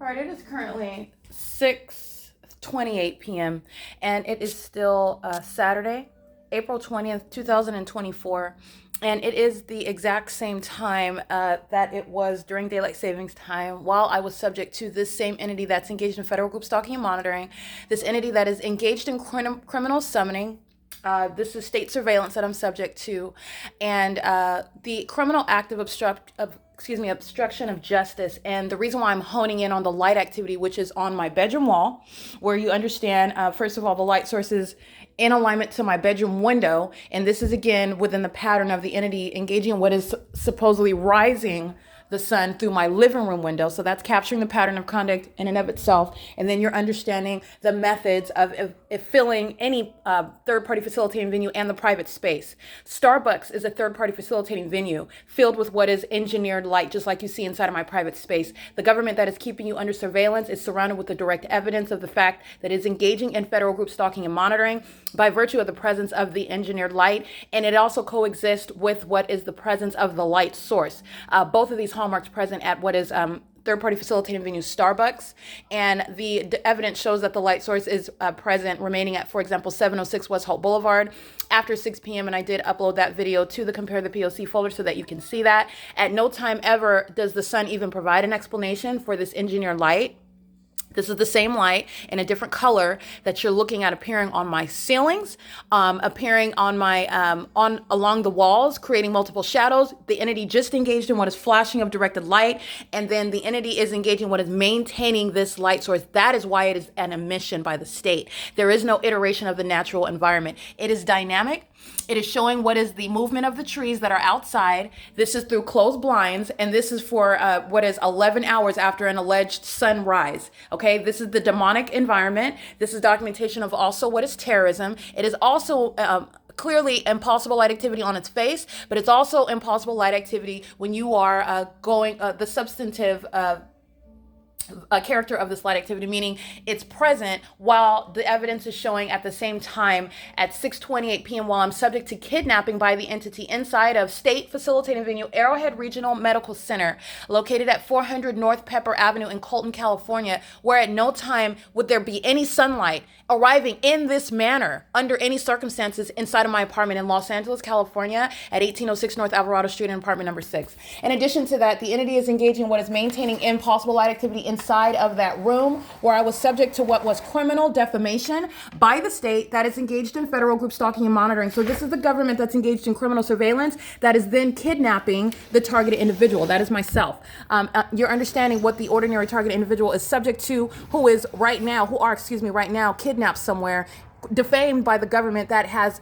All right, it is currently 6:28 p.m. and it is still Saturday, April 20th, 2024. And it is the exact same time that it was during daylight savings time while I was subject to this same entity that's engaged in federal group stalking and monitoring, this entity that is engaged in criminal summoning. This is state surveillance that I'm subject to, and the criminal act of obstruction of justice. And the reason why I'm honing in on the light activity, which is on my bedroom wall, where you understand, first of all, the light source is in alignment to my bedroom window, and this is again within the pattern of the entity engaging in what is supposedly rising the sun through my living room window. So that's capturing the pattern of conduct in and of itself. And then you're understanding the methods of filling any third-party facilitating venue and the private space. Starbucks is a third-party facilitating venue filled with what is engineered light, just like you see inside of my private space. The government that is keeping you under surveillance is surrounded with the direct evidence of the fact that it's engaging in federal group stalking and monitoring by virtue of the presence of the engineered light. And it also coexists with what is the presence of the light source. Both of these hallmarks present at what is third-party facilitating venue Starbucks, and the evidence shows that the light source is present remaining at, for example, 706 West Holt Boulevard after 6 p.m. And I did upload that video to the Compare the P.O.C. folder so that you can see that. At no time ever does the sun even provide an explanation for this engineered light. This is the same light in a different color that you're looking at appearing on my ceilings, appearing on my along the walls, creating multiple shadows. The entity just engaged in what is flashing of directed light, and then the entity is engaging what is maintaining this light source. That is why it is an emission by the state. There is no iteration of the natural environment. It is dynamic. It is showing what is the movement of the trees that are outside. This is through closed blinds, and this is for what is 11 hours after an alleged sunrise. Okay, this is the demonic environment. This is documentation of also what is terrorism. It is also clearly impossible light activity on its face, but it's also impossible light activity when you are going the substantive character of this light activity, meaning it's present while the evidence is showing at the same time at 6:28 p.m. while I'm subject to kidnapping by the entity inside of state facilitating venue Arrowhead Regional Medical Center, located at 400 North Pepper Avenue in Colton, California, where at no time would there be any sunlight arriving in this manner under any circumstances inside of my apartment in Los Angeles, California at 1806 North Alvarado Street in apartment number 6. In addition to that, the entity is engaging in what is maintaining impossible light activity inside of that room where I was subject to what was criminal defamation by the state that is engaged in federal group stalking and monitoring. So this is the government that's engaged in criminal surveillance that is then kidnapping the targeted individual. That is myself. You're understanding what the ordinary targeted individual is subject to, who are right now kidnapped somewhere, defamed by the government that has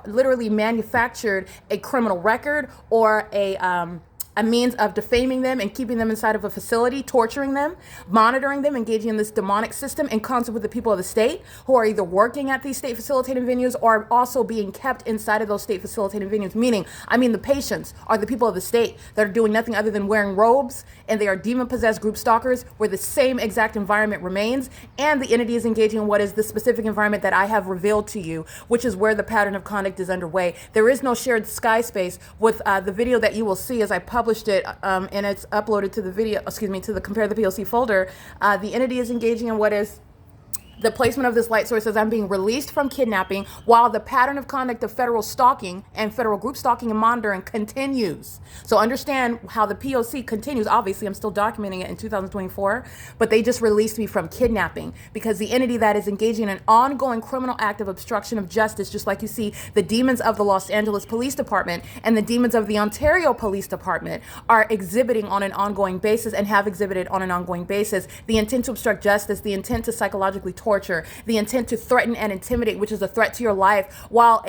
literally manufactured a criminal record or a means of defaming them and keeping them inside of a facility, torturing them, monitoring them, engaging in this demonic system in concert with the people of the state who are either working at these state facilitating venues or also being kept inside of those state facilitating venues. The patients are the people of the state that are doing nothing other than wearing robes, and they are demon-possessed group stalkers where the same exact environment remains, and the entity is engaging in what is the specific environment that I have revealed to you, which is where the pattern of conduct is underway. There is no shared sky space with the video that you will see as I published it, and it's uploaded to the Compare the POC folder. The entity is engaging in what is the placement of this light source as I'm being released from kidnapping while the pattern of conduct of federal stalking and federal group stalking and monitoring continues. So understand how the POC continues. Obviously, I'm still documenting it in 2024, but they just released me from kidnapping because the entity that is engaging in an ongoing criminal act of obstruction of justice, just like you see the demons of the Los Angeles Police Department and the demons of the Ontario Police Department are exhibiting on an ongoing basis and have exhibited on an ongoing basis the intent to obstruct justice, the intent to psychologically torture, the intent to threaten and intimidate, which is a threat to your life, while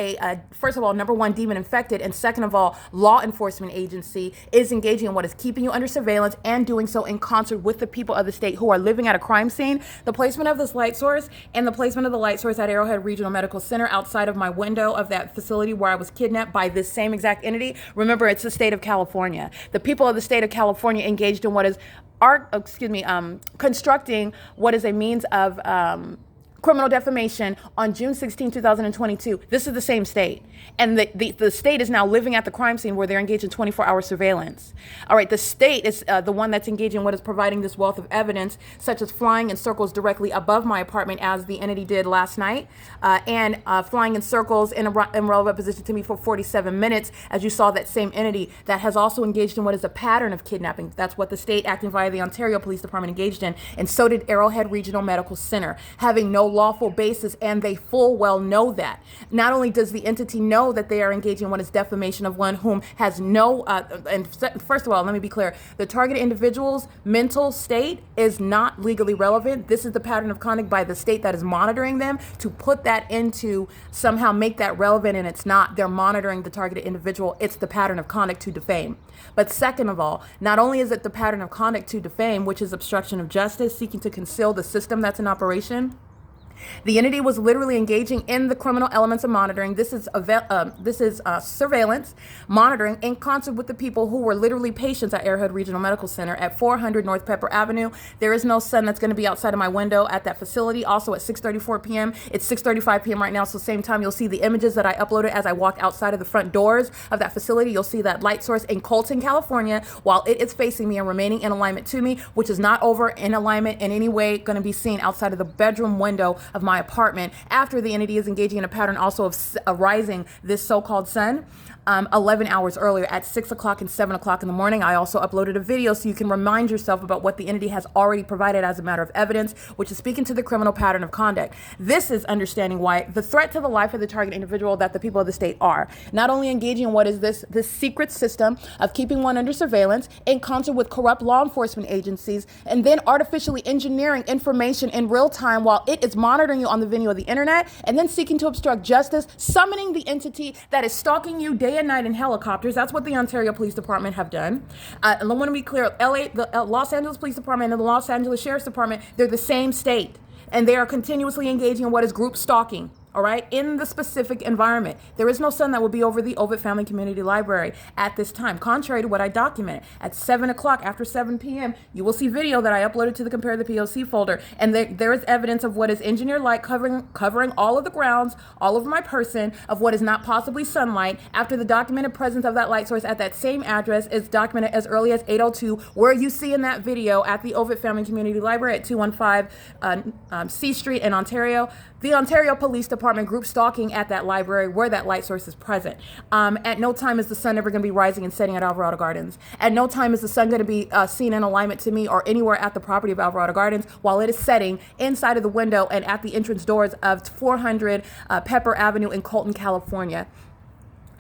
first of all, number one, demon infected, and second of all, law enforcement agency is engaging in what is keeping you under surveillance and doing so in concert with the people of the state who are living at a crime scene. The placement of this light source and the placement of the light source at Arrowhead Regional Medical Center outside of my window of that facility where I was kidnapped by this same exact entity. Remember, it's the state of California. The people of the state of California engaged in what is constructing what is a means of criminal defamation on June 16, 2022. This is the same state. And the state is now living at the crime scene where they're engaged in 24-hour surveillance. All right, the state is the one that's engaging in what is providing this wealth of evidence, such as flying in circles directly above my apartment, as the entity did last night, and flying in circles in relevant position to me for 47 minutes, as you saw that same entity that has also engaged in what is a pattern of kidnapping. That's what the state, acting via the Ontario Police Department, engaged in, and so did Arrowhead Regional Medical Center, having no lawful basis, and they full well know that. Not only does the entity know that they are engaging in what is defamation of one whom has no, and first of all, let me be clear, the targeted individual's mental state is not legally relevant. This is the pattern of conduct by the state that is monitoring them to put that into, somehow make that relevant, and it's not. They're monitoring the targeted individual. It's the pattern of conduct to defame. But second of all, not only is it the pattern of conduct to defame, which is obstruction of justice, seeking to conceal the system that's in operation, the entity was literally engaging in the criminal elements of monitoring. This is surveillance, monitoring in concert with the people who were literally patients at Arrowhead Regional Medical Center at 400 North Pepper Avenue. There is no sun that's going to be outside of my window at that facility. Also at 6:34 p.m. It's 6:35 p.m. right now, so same time you'll see the images that I uploaded as I walk outside of the front doors of that facility. You'll see that light source in Colton, California, while it is facing me and remaining in alignment to me, which is not over in alignment in any way going to be seen outside of the bedroom window of my apartment, after the entity is engaging in a pattern also of rising this so-called sun 11 hours earlier at 6 o'clock and 7 o'clock in the morning. I also uploaded a video so you can remind yourself about what the entity has already provided as a matter of evidence, which is speaking to the criminal pattern of conduct. This is understanding why the threat to the life of the target individual that the people of the state are not only engaging in what is this secret system of keeping one under surveillance in concert with corrupt law enforcement agencies, and then artificially engineering information in real time while it is monitoring you on the venue of the internet, and then seeking to obstruct justice, summoning the entity that is stalking you day and night in helicopters. That's what the Ontario Police Department have done. I want to be clear, the Los Angeles Police Department and the Los Angeles Sheriff's Department, they're the same state, and they are continuously engaging in what is group stalking. All right, in the specific environment. There is no sun that will be over the Ovid Family Community Library at this time, contrary to what I documented. At 7 o'clock, after 7 p.m., you will see video that I uploaded to the Compare the P.O.C. folder, and there is evidence of what is engineered light covering all of the grounds, all over my person, of what is not possibly sunlight, after the documented presence of that light source at that same address is documented as early as 8:02, where you see in that video at the Ovid Family Community Library at 215 C Street in Ontario. The Ontario Police Department group stalking at that library where that light source is present. At no time is the sun ever going to be rising and setting at Alvarado Gardens. At no time is the sun going to be seen in alignment to me or anywhere at the property of Alvarado Gardens while it is setting inside of the window and at the entrance doors of 400 Pepper Avenue in Colton, California.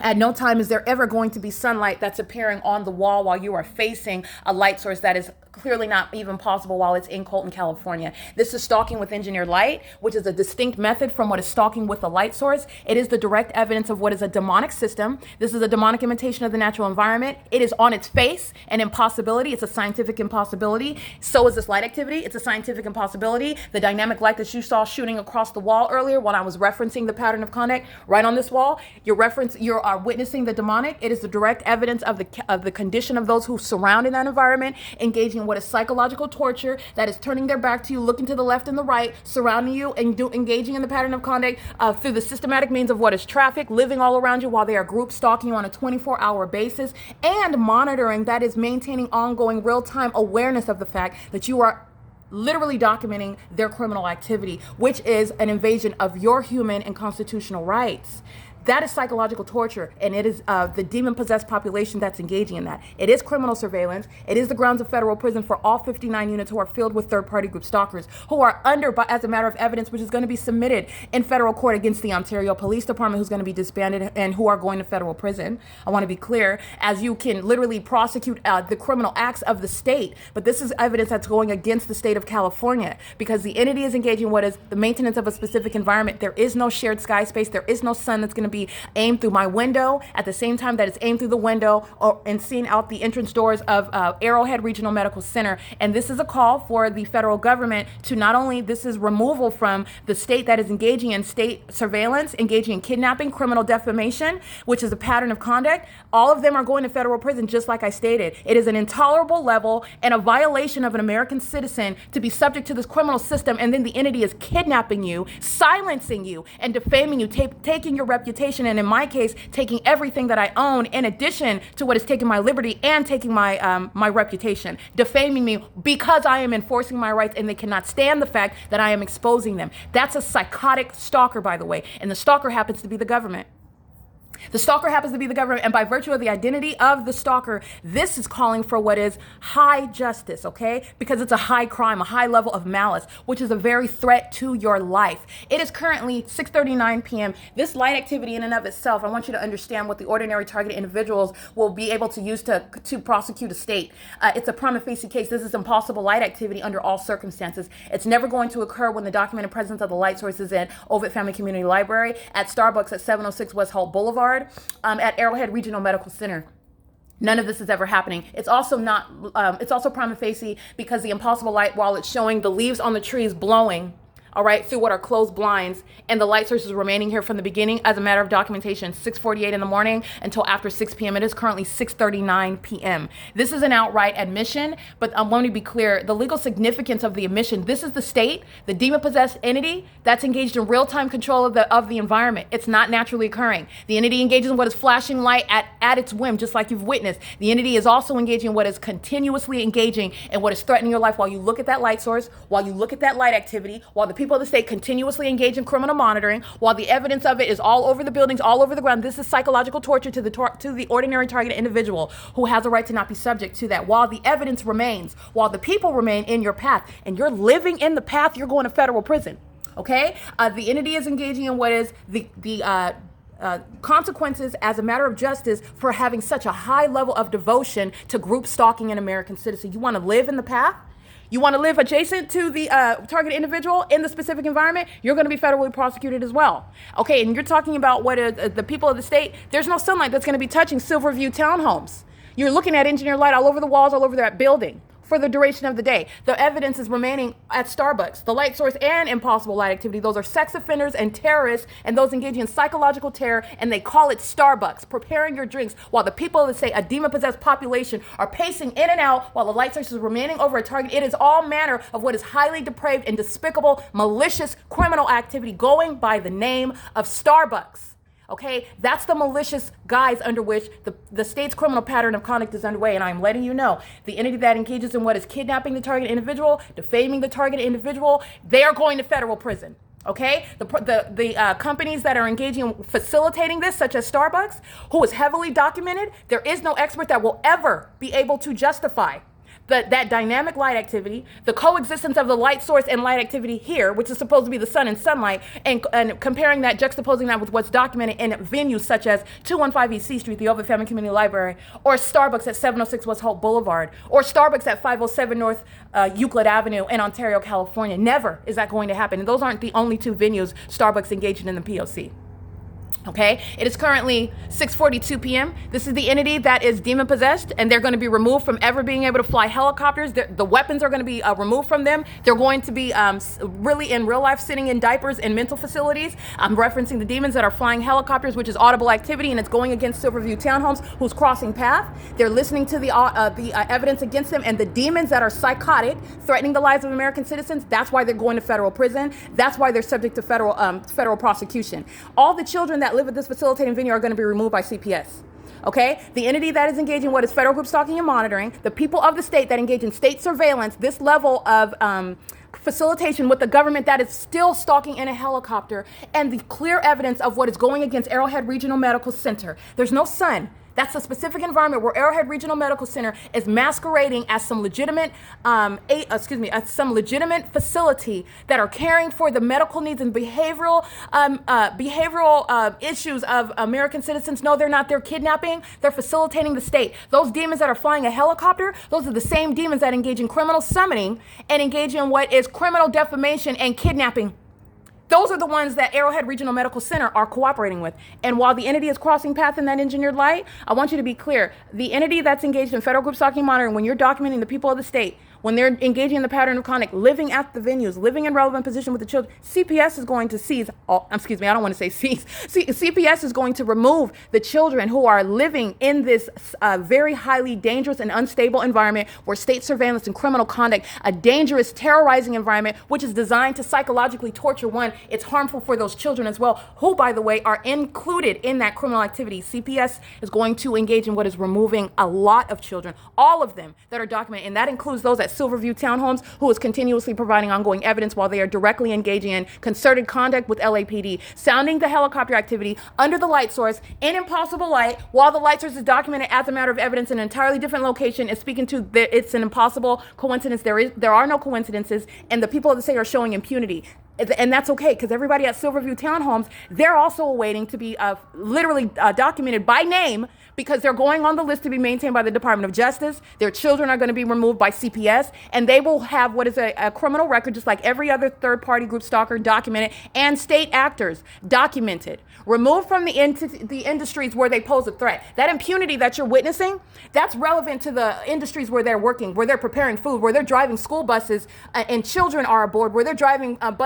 At no time is there ever going to be sunlight that's appearing on the wall while you are facing a light source that is clearly not even possible while it's in Colton, California. This is stalking with engineered light, which is a distinct method from what is stalking with a light source. It is the direct evidence of what is a demonic system. This is a demonic imitation of the natural environment. It is on its face an impossibility. It's a scientific impossibility. So is this light activity. It's a scientific impossibility. The dynamic light that you saw shooting across the wall earlier when I was referencing the pattern of conduct right on this wall, you are witnessing the demonic. It is the direct evidence of the condition of those who surround in that environment, engaging in what is psychological torture, that is turning their back to you, looking to the left and the right, surrounding you, and engaging in the pattern of conduct through the systematic means of what is traffic, living all around you while they are group stalking you on a 24-hour basis, and monitoring, that is maintaining ongoing real-time awareness of the fact that you are literally documenting their criminal activity, which is an invasion of your human and constitutional rights. That is psychological torture, and it is the demon-possessed population that's engaging in that. It is criminal surveillance. It is the grounds of federal prison for all 59 units who are filled with third-party group stalkers, who are under, as a matter of evidence, which is going to be submitted in federal court against the Ontario Police Department, who's going to be disbanded and who are going to federal prison. I want to be clear, as you can literally prosecute the criminal acts of the state, but this is evidence that's going against the state of California, because the entity is engaging in what is the maintenance of a specific environment. There is no shared sky space. There is no sun that's going to be aimed through my window at the same time that it's aimed through the window and seeing out the entrance doors of Arrowhead Regional Medical Center. And this is a call for the federal government to not only, this is removal from the state that is engaging in state surveillance, engaging in kidnapping, criminal defamation, which is a pattern of conduct. All of them are going to federal prison, just like I stated. It is an intolerable level and a violation of an American citizen to be subject to this criminal system, and then the entity is kidnapping you, silencing you, and defaming you, taking your reputation, and in my case, taking everything that I own, in addition to what is taking my liberty and taking my my reputation, defaming me because I am enforcing my rights, and they cannot stand the fact that I am exposing them. That's a psychotic stalker, by the way, and the stalker happens to be the government. The stalker happens to be the government, and by virtue of the identity of the stalker, this is calling for what is high justice, okay? Because it's a high crime, a high level of malice, which is a very threat to your life. It is currently 6:39 p.m. This light activity in and of itself, I want you to understand what the ordinary targeted individuals will be able to use to prosecute a state. It's a prima facie case. This is impossible light activity under all circumstances. It's never going to occur when the documented presence of the light source is in Ovid Family Community Library, at Starbucks at 706 West Holt Boulevard, at Arrowhead Regional Medical Center. None of this is ever happening. It's also not, it's also prima facie because the impossible light, while it's showing the leaves on the trees blowing, all right, through what are closed blinds, and the light source is remaining here from the beginning as a matter of documentation, 6:48 in the morning until after 6 p.m. It is currently 6:39 p.m. This is an outright admission, but I want to be clear, the legal significance of the admission, this is the state, the demon-possessed entity that's engaged in real-time control of the environment. It's not naturally occurring. The entity engages in what is flashing light at its whim, just like you've witnessed. The entity is also engaging in what is continuously engaging in what is threatening your life while you look at that light source, while you look at that light activity, while the people of the state continuously engage in criminal monitoring, while the evidence of it is all over the buildings, all over the ground. This is psychological torture to the ordinary targeted individual who has a right to not be subject to that. While the evidence remains, while the people remain in your path, and you're living in the path, you're going to federal prison. Okay? The entity is engaging in what is the consequences as a matter of justice for having such a high level of devotion to group stalking an American citizen. You want to live in the path? You want to live adjacent to the targeted individual in the specific environment, you're going to be federally prosecuted as well. Okay, and you're talking about what the people of the state, there's no sunlight that's going to be touching Silverview townhomes. You're looking at engineered light all over the walls, all over that building for the duration of the day. The evidence is remaining at Starbucks. The light source and impossible light activity, those are sex offenders and terrorists and those engaging in psychological terror, and they call it Starbucks, preparing your drinks while the people of the state, a demon-possessed population, are pacing in and out while the light source is remaining over a target. It is all manner of what is highly depraved and despicable, malicious criminal activity going by the name of Starbucks. Okay, that's the malicious guise under which the state's criminal pattern of conduct is underway. And I'm letting you know, the entity that engages in what is kidnapping the target individual, defaming the target individual, they are going to federal prison. Okay, the companies that are engaging in facilitating this, such as Starbucks, who is heavily documented, there is no expert that will ever be able to justify that dynamic light activity, the coexistence of the light source and light activity here, which is supposed to be the sun and sunlight, and comparing that, juxtaposing that with what's documented in venues such as 215 East C Street, the Ovid Family Community Library, or Starbucks at 706 West Holt Boulevard, or Starbucks at 507 North Euclid Avenue in Ontario, California. Never is that going to happen. And those aren't the only two venues Starbucks engaged in the P.O.C. Okay, it is currently 6:42 p.m. This is the entity that is demon possessed, and they're going to be removed from ever being able to fly helicopters. The weapons are going to be removed from them. They're going to be really in real life sitting in diapers in mental facilities. I'm referencing the demons that are flying helicopters, which is audible activity, and it's going against Silverview Townhomes, who's crossing path. They're listening to the evidence against them, and the demons that are psychotic, threatening the lives of American citizens. That's why they're going to federal prison. That's why they're subject to federal prosecution. All the children that live at this facilitating venue are going to be removed by CPS. Okay? The entity that is engaging in what is federal group stalking and monitoring, the people of the state that engage in state surveillance, this level of facilitation with the government that is still stalking in a helicopter, and the clear evidence of what is going against Arrowhead Regional Medical Center. There's no sun. That's a specific environment where Arrowhead Regional Medical Center is masquerading as some legitimate, facility that are caring for the medical needs and behavioral issues of American citizens. No, they're not. They're kidnapping. They're facilitating the state. Those demons that are flying a helicopter, those are the same demons that engage in criminal summoning and engage in what is criminal defamation and kidnapping. Those are the ones that Arrowhead Regional Medical Center are cooperating with. And while the entity is crossing path in that engineered light, I want you to be clear. The entity that's engaged in federal group stalking monitoring, when you're documenting the people of the state, when they're engaging in the pattern of conduct, living at the venues, living in relevant position with the children, CPS is going to seize, excuse me, I don't want to say seize. CPS is going to remove the children who are living in this very highly dangerous and unstable environment where state surveillance and criminal conduct, a dangerous, terrorizing environment, which is designed to psychologically torture one. It's harmful for those children as well, who, by the way, are included in that criminal activity. CPS is going to engage in what is removing a lot of children, all of them that are documented, and that includes those at Silverview Townhomes, who is continuously providing ongoing evidence while they are directly engaging in concerted conduct with LAPD, sounding the helicopter activity under the light source in impossible light, while the light source is documented as a matter of evidence in an entirely different location, is speaking to it's an impossible coincidence. There are no coincidences, and the people of the state are showing impunity. And that's okay, because everybody at Silverview Townhomes, they're also awaiting to be literally documented by name, because they're going on the list to be maintained by the Department of Justice. Their children are going to be removed by CPS, and they will have what is a criminal record, just like every other third-party group stalker, documented, and state actors documented. Removed from the industries where they pose a threat. That impunity that you're witnessing, that's relevant to the industries where they're working, where they're preparing food, where they're driving school buses, and children are aboard, where they're driving buses